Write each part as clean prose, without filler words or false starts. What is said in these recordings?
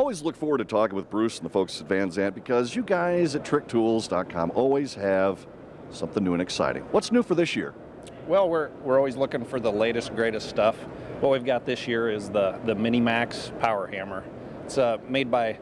Always look forward to talking with Bruce and the folks at Van Zandt because you guys at Trick-Tools.com always have something new and exciting. What's new for this year? Well, we're always looking for the latest, greatest stuff. What we've got this year is the MiniMax Power Hammer. It's made by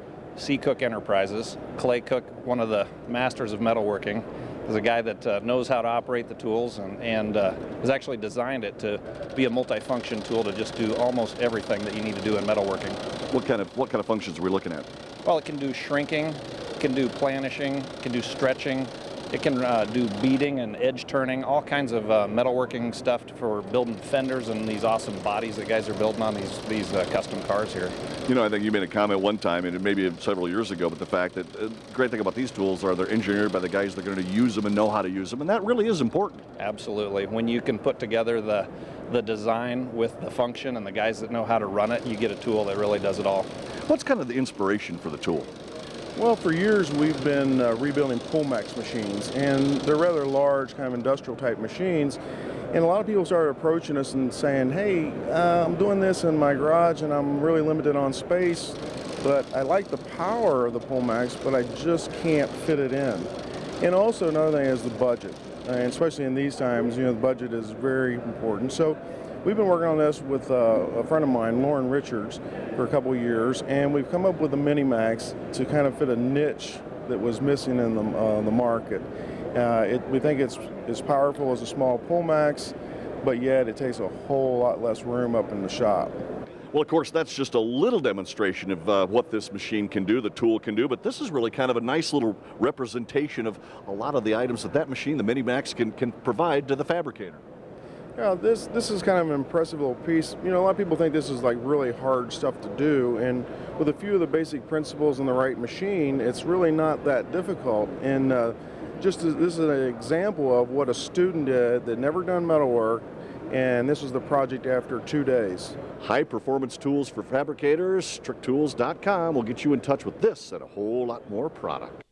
Cook Enterprises. Clay Cook, one of the masters of metalworking, is a guy that knows how to operate the tools and has actually designed it to be a multi-function tool to just do almost everything that you need to do in metalworking. What kind of functions are we looking at? Well, it can do shrinking, it can do planishing, it can do stretching, it can do beading and edge turning, all kinds of metalworking stuff for building fenders and these awesome bodies that guys are building on these custom cars here. You know, I think you made a comment one time, and maybe several years ago, but the fact that the great thing about these tools are they're engineered by the guys that are going to use them and know how to use them, and that really is important. Absolutely. When you can put together the design with the function and the guys that know how to run it, you get a tool that really does it all. What's kind of the inspiration for the tool? Well, for years we've been rebuilding Pullmax machines, and they're rather large, kind of industrial type machines. And a lot of people started approaching us and saying, hey, I'm doing this in my garage and I'm really limited on space, but I like the power of the Pullmax, but I just can't fit it in. And also another thing is the budget, and especially in these times, you know, the budget is very important. So we've been working on this with a friend of mine, Lauren Richards, for a couple of years, and we've come up with a MiniMax to kind of fit a niche that was missing in the market. We think it's as powerful as a small Pullmax, but yet it takes a whole lot less room up in the shop. Well, of course, that's just a little demonstration of what this machine can do, the tool can do, but this is really kind of a nice little representation of a lot of the items that machine, the MiniMax, can provide to the fabricator. Yeah, this is kind of an impressive little piece. You know, a lot of people think this is like really hard stuff to do, and with a few of the basic principles in the right machine, it's really not that difficult. And this is an example of what a student did that never done metalwork, and this was the project after 2 days. High performance tools for fabricators, Trick-Tools.com will get you in touch with this and a whole lot more product.